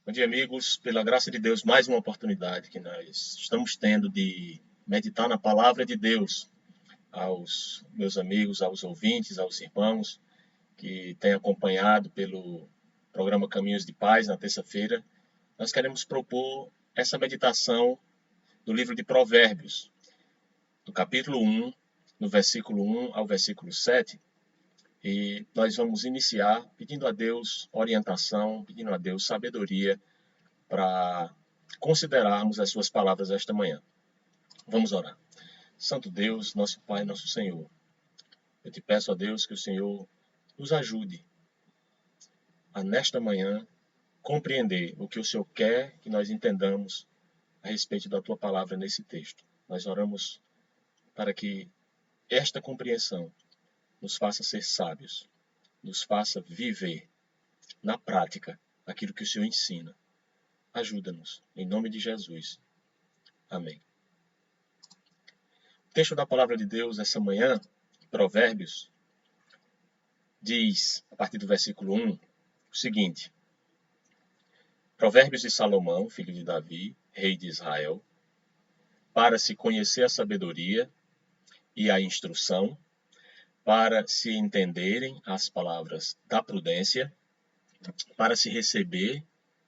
Bom dia, amigos. Pela graça de Deus, mais uma oportunidade que nós estamos tendo de meditar na palavra de Deus aos meus amigos, aos ouvintes, aos irmãos que têm acompanhado pelo programa Caminhos de Paz na terça-feira. Nós queremos propor essa meditação do livro de Provérbios, do capítulo 1, no versículo 1 ao versículo 7. E nós vamos iniciar pedindo a Deus orientação, pedindo a Deus sabedoria para considerarmos as suas palavras esta manhã. Vamos orar. Santo Deus, nosso Pai, nosso Senhor, eu te peço a Deus que o Senhor nos ajude a, nesta manhã, compreender o que o Senhor quer que nós entendamos a respeito da tua palavra nesse texto. Nós oramos para que esta compreensão nos faça ser sábios, nos faça viver na prática aquilo que o Senhor ensina. Ajuda-nos, em nome de Jesus. Amém. O texto da palavra de Deus essa manhã, Provérbios, diz, a partir do versículo 1, o seguinte: Provérbios de Salomão, filho de Davi, rei de Israel, para se conhecer a sabedoria e a instrução, para se entenderem as palavras da prudência, para se receber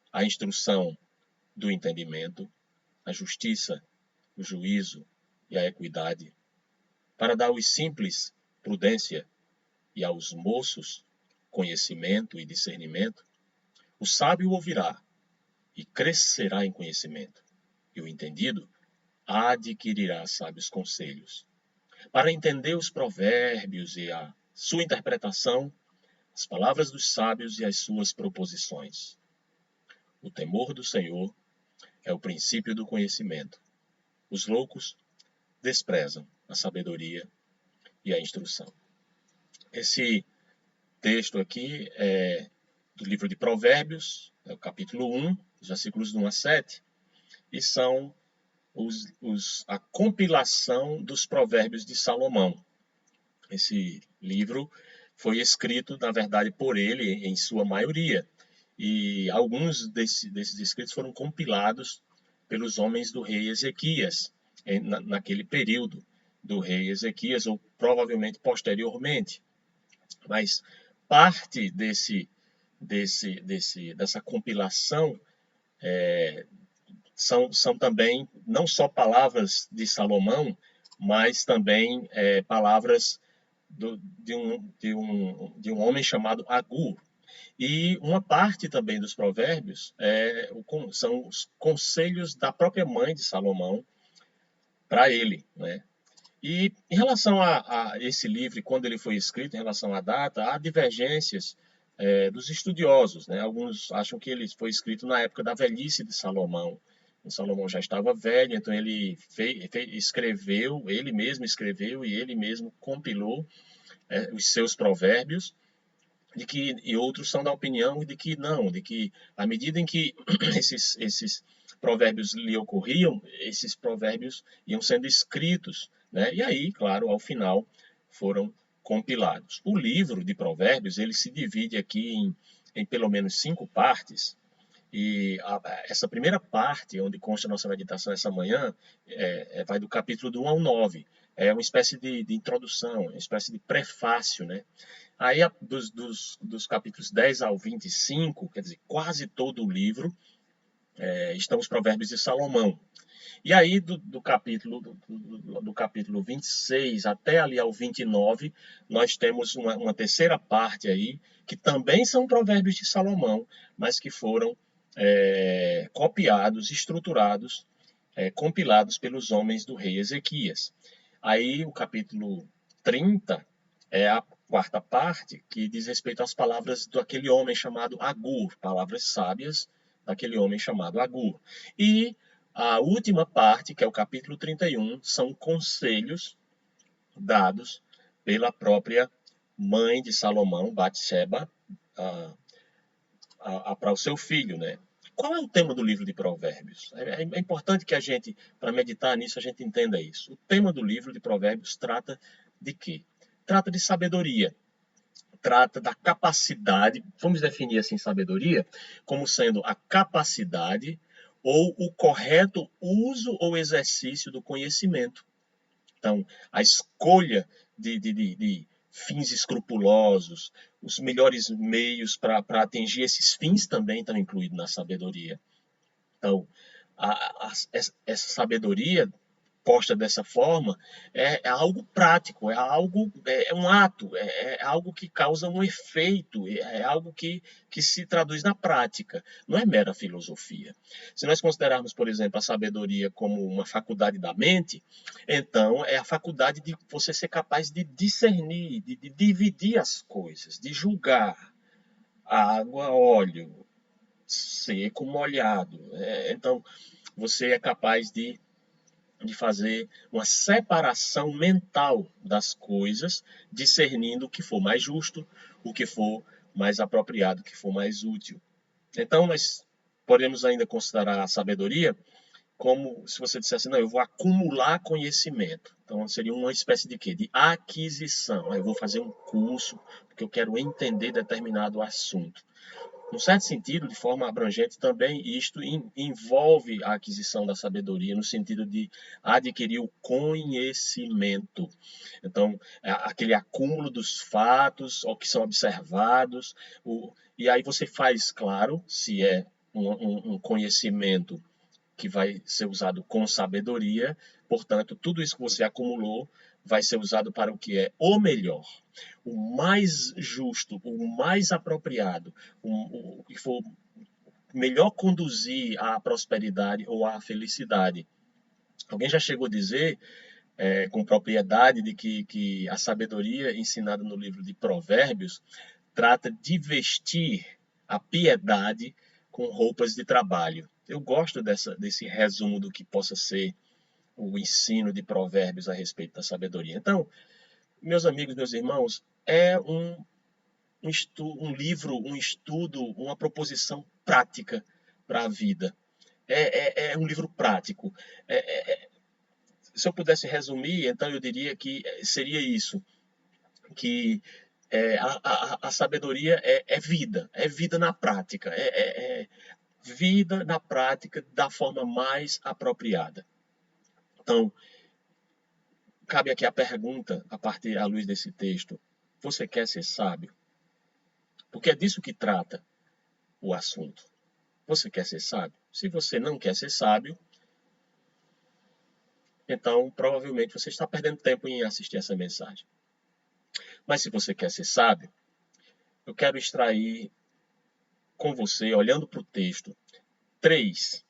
a instrução do entendimento, a justiça, o juízo e a equidade, para dar aos simples prudência e aos moços conhecimento e discernimento. O sábio ouvirá e crescerá em conhecimento, e o entendido adquirirá sábios conselhos. Para entender os provérbios e a sua interpretação, as palavras dos sábios e as suas proposições. O temor do Senhor é o princípio do conhecimento. Os loucos desprezam a sabedoria e a instrução. Esse texto aqui é do livro de Provérbios, é o capítulo 1, os versículos 1 a 7, e são a compilação dos provérbios de Salomão. Esse livro foi escrito, na verdade, por ele, em sua maioria, e alguns desses escritos foram compilados pelos homens do rei Ezequias, naquele período do rei Ezequias, ou provavelmente posteriormente. Mas parte dessa compilação são também não só palavras de Salomão, mas também palavras de um homem chamado Agur. E uma parte também dos provérbios são os conselhos da própria mãe de Salomão para ele, né? E em relação a esse livro, quando ele foi escrito, em relação à data, há divergências dos estudiosos, né? Alguns acham que ele foi escrito na época da velhice de Salomão. Salomão já estava velho, então ele escreveu, ele mesmo escreveu e ele mesmo compilou os seus provérbios, e outros são da opinião de que não, de que à medida em que esses provérbios lhe ocorriam, esses provérbios iam sendo escritos, né? E aí, claro, ao final foram compilados. O livro de Provérbios ele se divide aqui em pelo menos 5 partes. E essa primeira parte, onde consta a nossa meditação essa manhã, vai do capítulo do 1 ao 9. É uma espécie de introdução, uma espécie de prefácio, né? Aí, dos capítulos 10 ao 25, quer dizer, quase todo o livro, estão os provérbios de Salomão. E aí, do capítulo 26 até ali ao 29, nós temos uma terceira parte aí, que também são provérbios de Salomão, mas que foram copiados, estruturados, compilados pelos homens do rei Ezequias. Aí o capítulo 30 é a quarta parte, que diz respeito às palavras daquele homem chamado Agur, palavras sábias daquele homem chamado Agur. E a última parte, que é o capítulo 31, são conselhos dados pela própria mãe de Salomão, Batseba, para o seu filho, né? Qual é o tema do livro de Provérbios? É importante que a gente, para meditar nisso, a gente entenda isso. O tema do livro de Provérbios trata de quê? Trata de sabedoria. trata da capacidade, vamos definir assim sabedoria, como sendo a capacidade ou o correto uso ou exercício do conhecimento. Então, a escolha de fins escrupulosos, os melhores meios para atingir esses fins também estão incluídos na sabedoria. Então, essa sabedoria posta dessa forma é algo prático, é um ato, é algo que causa um efeito, é algo que se traduz na prática, não é mera filosofia. Se nós considerarmos, por exemplo, a sabedoria como uma faculdade da mente, então é a faculdade de você ser capaz de discernir, de dividir as coisas, de julgar água, óleo, seco, molhado. Então, você é capaz de fazer uma separação mental das coisas, discernindo o que for mais justo, o que for mais apropriado, o que for mais útil. Então, nós podemos ainda considerar a sabedoria como se você dissesse, não, eu vou acumular conhecimento. Então, seria uma espécie de quê? De aquisição. Eu vou fazer um curso, porque eu quero entender determinado assunto. Num certo sentido, de forma abrangente, também isto envolve a aquisição da sabedoria, no sentido de adquirir o conhecimento. Então, aquele acúmulo dos fatos, ou que são observados, e aí você faz, claro, se é um conhecimento que vai ser usado com sabedoria, portanto, tudo isso que você acumulou vai ser usado para o que é o melhor, o mais justo, o mais apropriado, o que for melhor conduzir à prosperidade ou à felicidade. Alguém já chegou a dizer com propriedade de que a sabedoria ensinada no livro de Provérbios trata de vestir a piedade com roupas de trabalho. Eu gosto desse resumo do que possa ser o ensino de Provérbios a respeito da sabedoria. Então, meus amigos, meus irmãos, é um livro, um estudo, uma proposição prática para a vida. É um livro prático. Se eu pudesse resumir, então eu diria que seria isso, que a sabedoria é vida na prática, vida na prática da forma mais apropriada. Então, cabe aqui a pergunta, a partir à luz desse texto: você quer ser sábio? Porque é disso que trata o assunto. Você quer ser sábio? Se você não quer ser sábio, então provavelmente você está perdendo tempo em assistir essa mensagem. Mas se você quer ser sábio, eu quero extrair com você, olhando para o texto, 3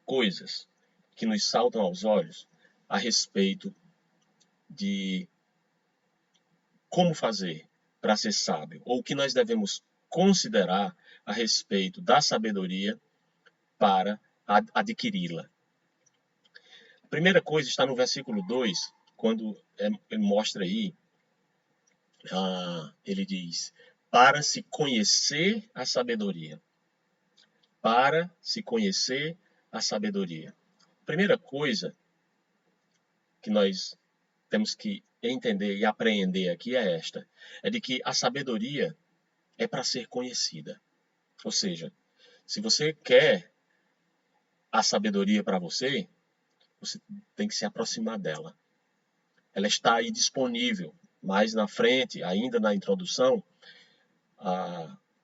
coisas que nos saltam aos olhos a respeito de como fazer para ser sábio, ou o que nós devemos considerar a respeito da sabedoria para adquiri-la. A primeira coisa está no versículo 2, quando ele mostra aí, ele diz, para se conhecer a sabedoria. Para se conhecer a sabedoria. A primeira coisa que nós temos que entender e apreender aqui é esta: é de que a sabedoria é para ser conhecida. Ou seja, se você quer a sabedoria para você, você tem que se aproximar dela. Ela está aí disponível. Mais na frente, ainda na introdução,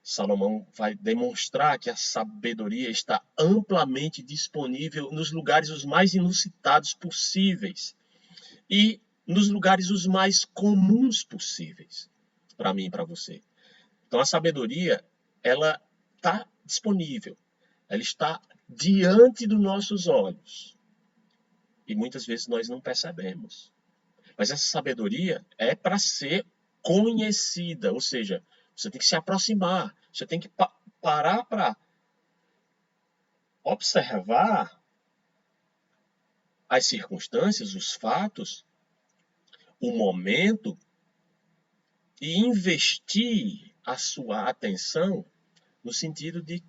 Salomão vai demonstrar que a sabedoria está amplamente disponível nos lugares os mais inusitados possíveis e nos lugares os mais comuns possíveis, para mim e para você. Então a sabedoria, ela está disponível, ela está diante dos nossos olhos e muitas vezes nós não percebemos. Mas essa sabedoria é para ser conhecida, ou seja, você tem que se aproximar, você tem que parar para observar as circunstâncias, os fatos, o momento e investir a sua atenção no sentido de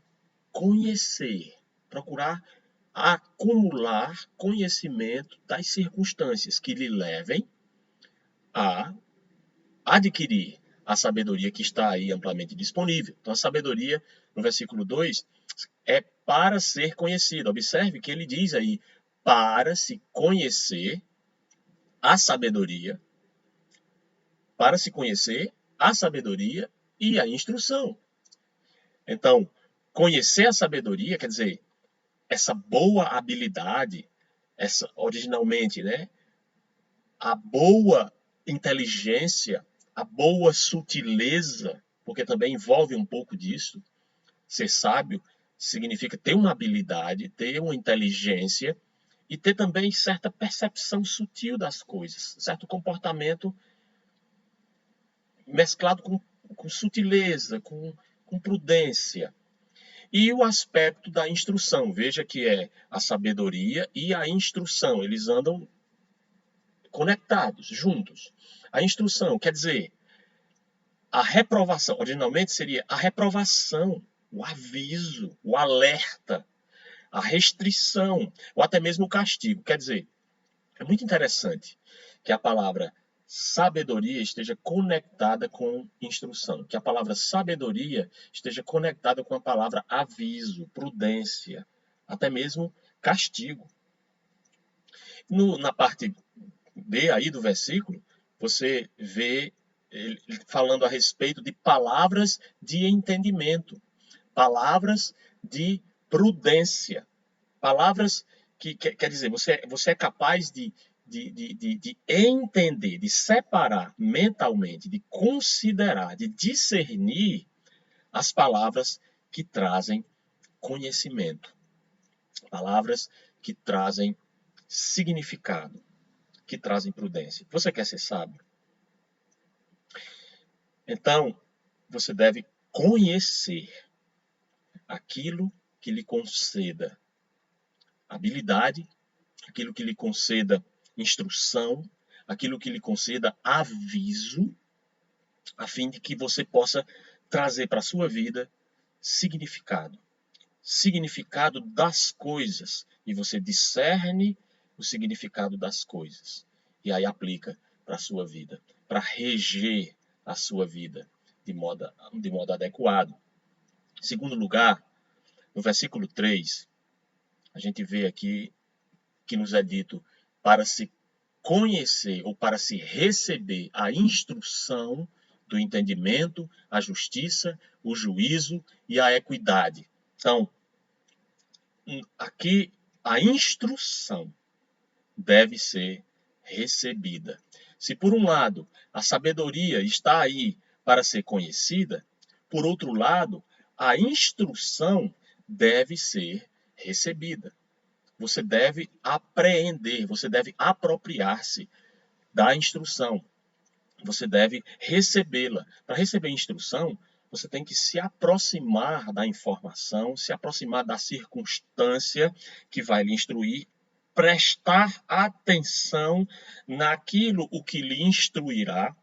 conhecer, procurar acumular conhecimento das circunstâncias que lhe levem a adquirir a sabedoria que está aí amplamente disponível. Então, a sabedoria, no versículo 2, é para ser conhecida. Observe que ele diz aí, para se conhecer a sabedoria, para se conhecer a sabedoria e a instrução. Então, conhecer a sabedoria, quer dizer, essa boa habilidade, essa originalmente, né, a boa inteligência, a boa sutileza, porque também envolve um pouco disso. Ser sábio significa ter uma habilidade, ter uma inteligência e ter também certa percepção sutil das coisas, certo comportamento mesclado com sutileza, com prudência. E o aspecto da instrução, veja que é a sabedoria e a instrução, eles andam conectados, juntos. A instrução quer dizer a reprovação, originalmente seria a reprovação, o aviso, o alerta, a restrição, ou até mesmo o castigo. Quer dizer, é muito interessante que a palavra sabedoria esteja conectada com instrução, que a palavra sabedoria esteja conectada com a palavra aviso, prudência, até mesmo castigo. Na parte B aí do versículo, você vê ele falando a respeito de palavras de entendimento, palavras de prudência, palavras que quer dizer, você é capaz de entender, de separar mentalmente, de considerar, de discernir as palavras que trazem conhecimento, palavras que trazem significado, que trazem prudência. Você quer ser sábio? Então, você deve conhecer aquilo que lhe conceda habilidade, aquilo que lhe conceda instrução, aquilo que lhe conceda aviso, a fim de que você possa trazer para a sua vida significado. Significado das coisas. E você discerne o significado das coisas. E aí aplica para a sua vida, para reger a sua vida de modo adequado. Em segundo lugar, no versículo 3, a gente vê aqui que nos é dito para se conhecer ou para se receber a instrução do entendimento, a justiça, o juízo e a equidade. Então, aqui a instrução deve ser recebida. Se por um lado a sabedoria está aí para ser conhecida, por outro lado, a instrução deve ser recebida. Você deve apreender, você deve apropriar-se da instrução. Você deve recebê-la. Para receber instrução, você tem que se aproximar da informação, se aproximar da circunstância que vai lhe instruir, prestar atenção naquilo o que lhe instruirá,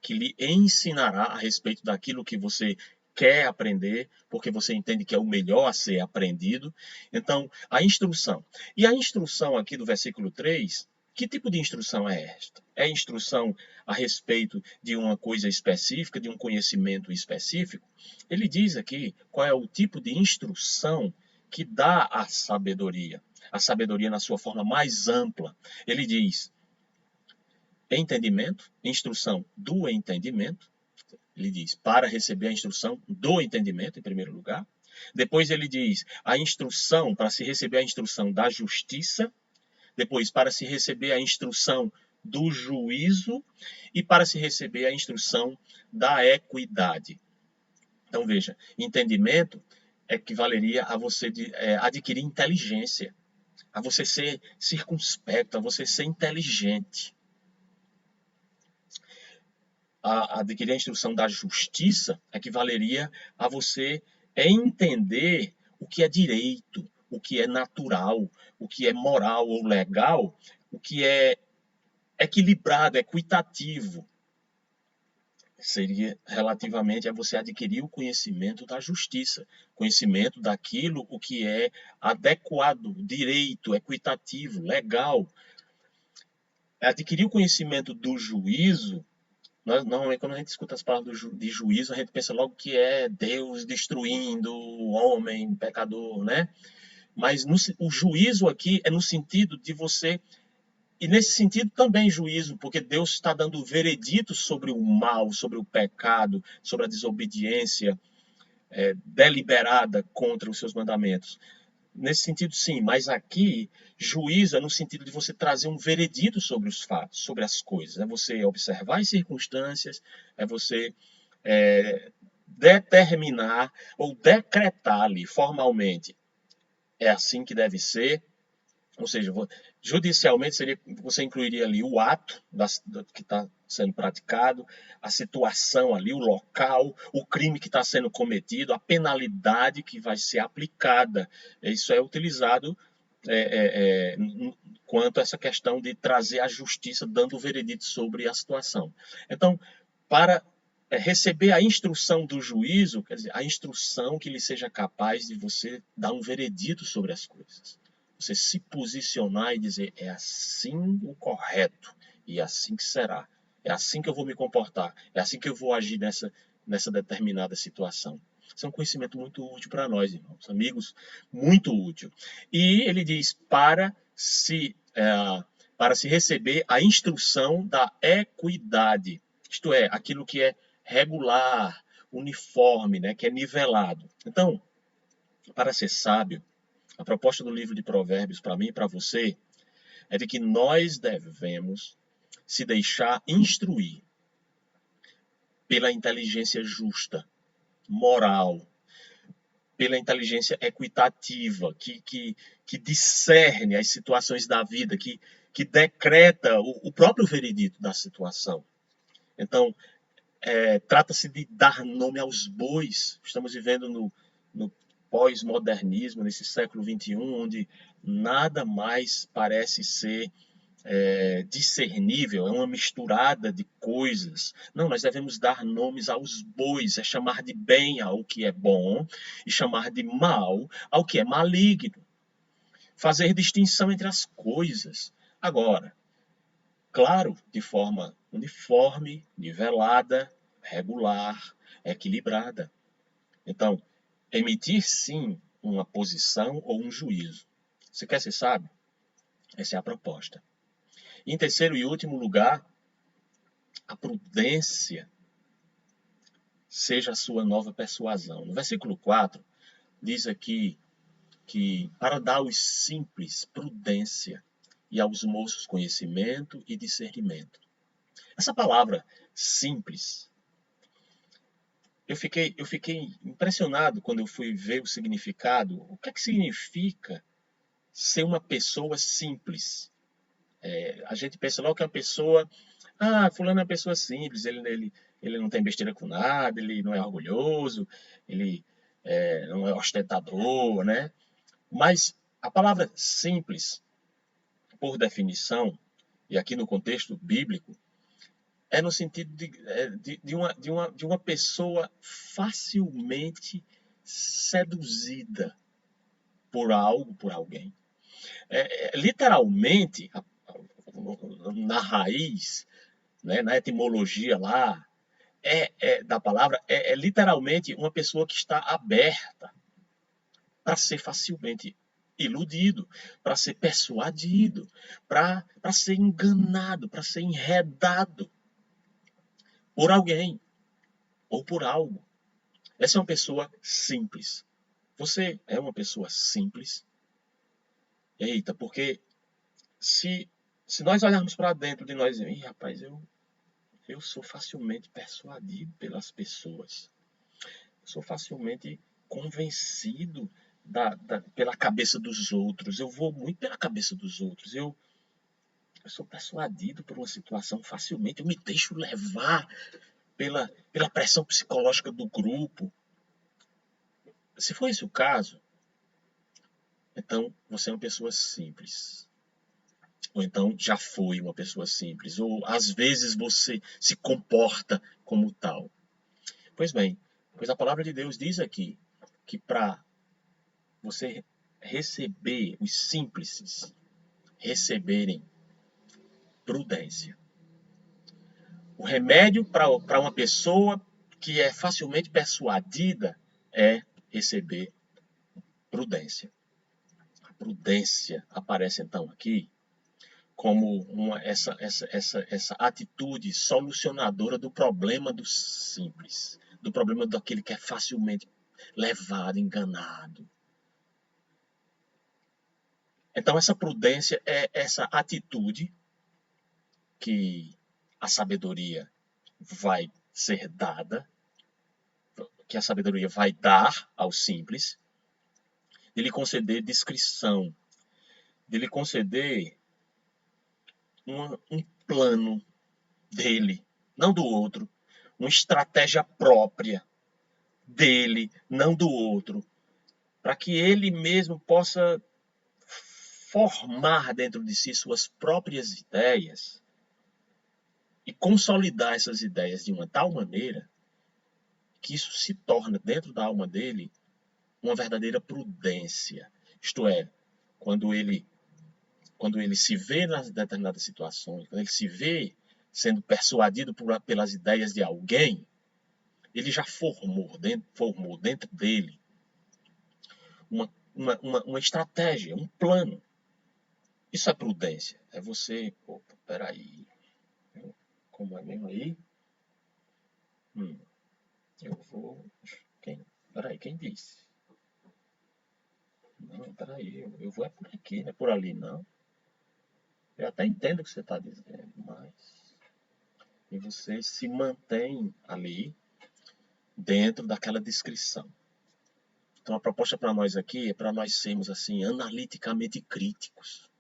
que lhe ensinará a respeito daquilo que você quer aprender, porque você entende que é o melhor a ser aprendido. Então, a instrução. E a instrução aqui do versículo 3, que tipo de instrução é esta? É instrução a respeito de uma coisa específica, de um conhecimento específico? Ele diz aqui qual é o tipo de instrução que dá a sabedoria na sua forma mais ampla. Ele diz entendimento, instrução do entendimento. Ele diz para receber a instrução do entendimento, em primeiro lugar. Depois ele diz a instrução, para se receber a instrução da justiça. Depois, para se receber a instrução do juízo. E para se receber a instrução da equidade. Então, veja, entendimento equivaleria a você adquirir inteligência, a você ser circunspecto, a você ser inteligente. Adquirir a instrução da justiça equivaleria a você entender o que é direito, o que é natural, o que é moral ou legal, o que é equilibrado, equitativo. Seria relativamente a você adquirir o conhecimento da justiça, conhecimento daquilo o que é adequado, direito, equitativo, legal. Adquirir o conhecimento do juízo Normalmente, quando a gente escuta as palavras de juízo, a gente pensa logo que é Deus destruindo o homem, pecador, né? Mas o juízo aqui é no sentido de você. E nesse sentido também juízo, porque Deus está dando o veredito sobre o mal, sobre o pecado, sobre a desobediência deliberada contra os seus mandamentos. Nesse sentido, sim, mas aqui, juízo é no sentido de você trazer um veredito sobre os fatos, sobre as coisas. É você observar as circunstâncias, é você determinar ou decretar ali formalmente. É assim que deve ser, ou seja, judicialmente seria, você incluiria ali o ato que está sendo praticado, a situação ali, o local, o crime que está sendo cometido, a penalidade que vai ser aplicada. Isso é utilizado é, é, quanto a essa questão de trazer a justiça, dando o veredito sobre a situação. Então, para receber a instrução do juízo, quer dizer, a instrução que lhe seja capaz de você dar um veredito sobre as coisas. Você se posicionar e dizer, é assim o correto, e é assim que será. É assim que eu vou me comportar, é assim que eu vou agir nessa determinada situação. Isso é um conhecimento muito útil para nós, irmãos, amigos, muito útil. E ele diz, para se receber a instrução da equidade, isto é, aquilo que é regular, uniforme, né, que é nivelado. Então, para ser sábio, a proposta do livro de Provérbios para mim e para você é de que nós devemos se deixar instruir pela inteligência justa, moral, pela inteligência equitativa, que discerne as situações da vida, que decreta o próprio veredito da situação. Então, trata-se de dar nome aos bois. Estamos vivendo no pós-modernismo, nesse século XXI, onde nada mais parece ser discernível, é uma misturada de coisas. Não, nós devemos dar nomes aos bois, é chamar de bem ao que é bom e chamar de mal ao que é maligno. Fazer distinção entre as coisas. Agora, claro, de forma uniforme, nivelada, regular, equilibrada. Então, emitir sim uma posição ou um juízo. Você quer ser sábio? Essa é a proposta. Em terceiro e último lugar, a prudência seja a sua nova persuasão. No versículo 4, diz aqui que para dar aos simples prudência e aos moços conhecimento e discernimento. Essa palavra simples, eu fiquei impressionado quando eu fui ver o significado. O que é que significa ser uma pessoa simples? A gente pensa logo que é uma pessoa. Ah, fulano é uma pessoa simples, ele não tem besteira com nada, ele não é orgulhoso, ele não é ostentador, né? Mas a palavra simples, por definição, e aqui no contexto bíblico, é no sentido de uma pessoa facilmente seduzida por algo, por alguém. Literalmente, na raiz, né, na etimologia lá, da palavra, é literalmente uma pessoa que está aberta para ser facilmente iludido, para ser persuadido, para ser enganado, para ser enredado por alguém ou por algo. Essa é uma pessoa simples. Você é uma pessoa simples? Eita, porque se, se nós olharmos para dentro de nós, rapaz, eu sou facilmente persuadido pelas pessoas. Eu sou facilmente convencido pela cabeça dos outros. Eu vou muito pela cabeça dos outros. Eu sou persuadido por uma situação facilmente. Eu me deixo levar pela pressão psicológica do grupo. Se for esse o caso, então você é uma pessoa simples. Ou então já foi uma pessoa simples. Ou às vezes você se comporta como tal. Pois bem, pois a palavra de Deus diz aqui que para você receber, os simples receberem prudência, O remédio para uma pessoa que é facilmente persuadida é receber prudência. A prudência aparece então aqui como essa atitude solucionadora do problema do simples, do problema daquele que é facilmente levado, enganado. Então, essa prudência é essa atitude que a sabedoria vai ser dada, que a sabedoria vai dar ao simples, de lhe conceder discrição, de lhe conceder um plano dele, não do outro, uma estratégia própria dele, não do outro, para que ele mesmo possa formar dentro de si suas próprias ideias e consolidar essas ideias de uma tal maneira que isso se torna dentro da alma dele uma verdadeira prudência. Isto é, quando ele se vê nas determinadas situações, quando ele se vê sendo persuadido pelas ideias de alguém, ele já formou dentro dele uma estratégia, um plano. Isso é prudência. É você, opa, peraí, como é mesmo aí? Eu vou, peraí, quem disse? Não, peraí, eu vou é por aqui, não é por ali não. Eu até entendo o que você está dizendo, mas... E você se mantém ali dentro daquela descrição. Então a proposta para nós aqui é para nós sermos assim, analiticamente críticos.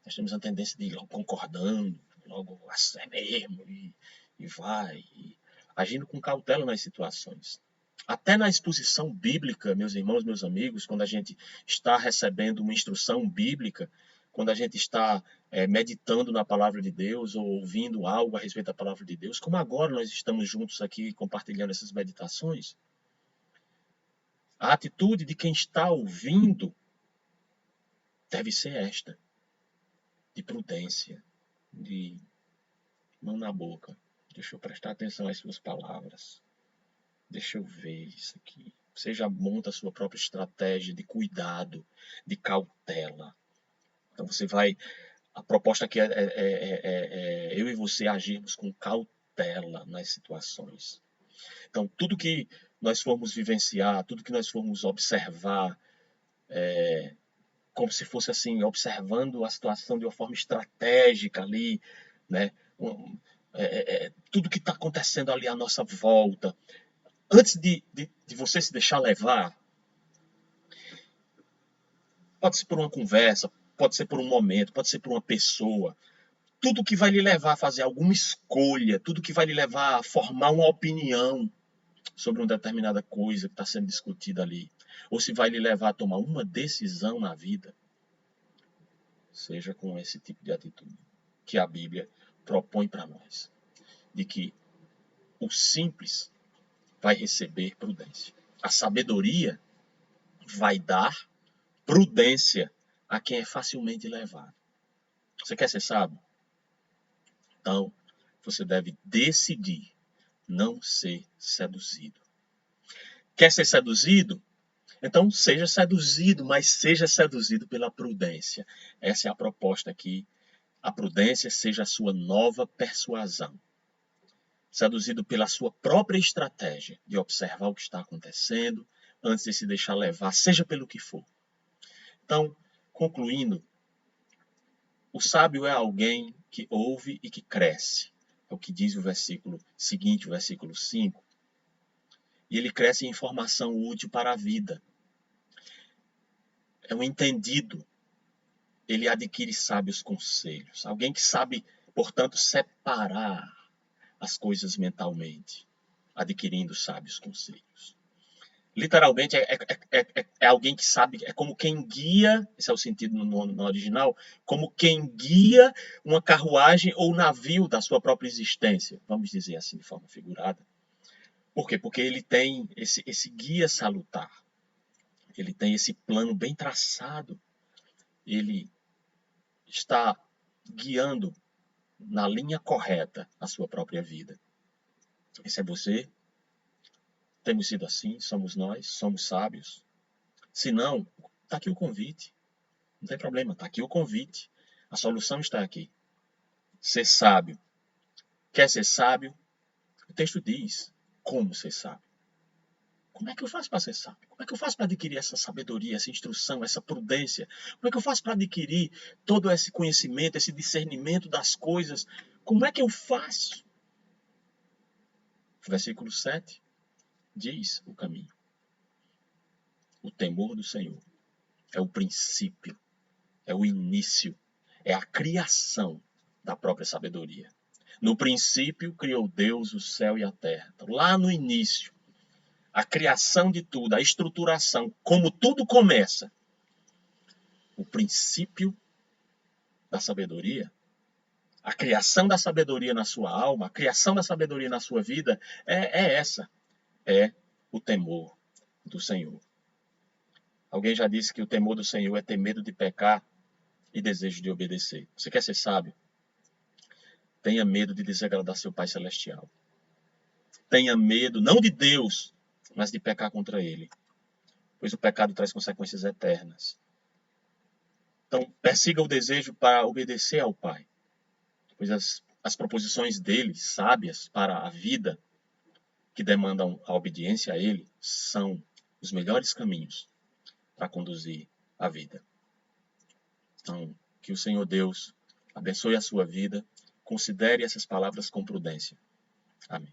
Nós temos a tendência de ir logo concordando, logo é mesmo, e vai, agindo com cautela nas situações. Até na exposição bíblica, meus irmãos, meus amigos, quando a gente está recebendo uma instrução bíblica, quando a gente está meditando na palavra de Deus ou ouvindo algo a respeito da palavra de Deus, como agora nós estamos juntos aqui compartilhando essas meditações, a atitude de quem está ouvindo deve ser esta, de prudência, de mão na boca. Deixa eu prestar atenção às suas palavras. Deixa eu ver isso aqui. Você já monta a sua própria estratégia de cuidado, de cautela. Então você vai... A proposta aqui é eu e você agirmos com cautela nas situações. Então tudo que nós formos vivenciar, tudo que nós formos observar, como se fosse assim, observando a situação de uma forma estratégica ali, né? Tudo que está acontecendo ali à nossa volta. Antes de você se deixar levar, pode ser por uma conversa, pode ser por um momento, pode ser por uma pessoa, tudo que vai lhe levar a fazer alguma escolha, tudo que vai lhe levar a formar uma opinião sobre uma determinada coisa que está sendo discutida ali, ou se vai lhe levar a tomar uma decisão na vida, seja com esse tipo de atitude que a Bíblia propõe para nós, de que o simples vai receber prudência. A sabedoria vai dar prudência a quem é facilmente levado. Você quer ser sábio? Então, você deve decidir não ser seduzido. Quer ser seduzido? Então, seja seduzido, mas seja seduzido pela prudência. Essa é a proposta aqui. A prudência seja a sua nova persuasão. Seduzido pela sua própria estratégia de observar o que está acontecendo antes de se deixar levar, seja pelo que for. Então, concluindo, o sábio é alguém que ouve e que cresce. É o que diz o versículo seguinte, o versículo 5. E ele cresce em informação útil para a vida. É um entendido. Ele adquire sábios conselhos. Alguém que sabe, portanto, separar as coisas mentalmente, adquirindo sábios conselhos. Literalmente, é alguém que sabe, é como quem guia, esse é o sentido no original, como quem guia uma carruagem ou navio da sua própria existência, vamos dizer assim de forma figurada. Por quê? Porque ele tem esse guia salutar, ele tem esse plano bem traçado, ele está guiando na linha correta a sua própria vida. Esse é você. Temos sido assim, somos nós, somos sábios. Se não, está aqui o convite. Não tem problema, está aqui o convite. A solução está aqui. Ser sábio. Quer ser sábio? O texto diz como ser sábio. Como é que eu faço para ser sábio? Como é que eu faço para adquirir essa sabedoria, essa instrução, essa prudência? Como é que eu faço para adquirir todo esse conhecimento, esse discernimento das coisas? Como é que eu faço? Versículo 7 diz o caminho. O temor do Senhor é o princípio, é o início, é a criação da própria sabedoria. No princípio criou Deus o céu e a terra. Então, lá no início, a criação de tudo, a estruturação, como tudo começa, o princípio da sabedoria, a criação da sabedoria na sua alma, a criação da sabedoria na sua vida, é essa, é o temor do Senhor. Alguém já disse que o temor do Senhor é ter medo de pecar e desejo de obedecer. Você quer ser sábio? Tenha medo de desagradar seu Pai Celestial. Tenha medo, não de Deus, mas de pecar contra Ele. Pois o pecado traz consequências eternas. Então, persiga o desejo para obedecer ao Pai. Pois as proposições dele, sábias para a vida, que demandam a obediência a Ele, são os melhores caminhos para conduzir a vida. Então, que o Senhor Deus abençoe a sua vida. Considere essas palavras com prudência. Amém.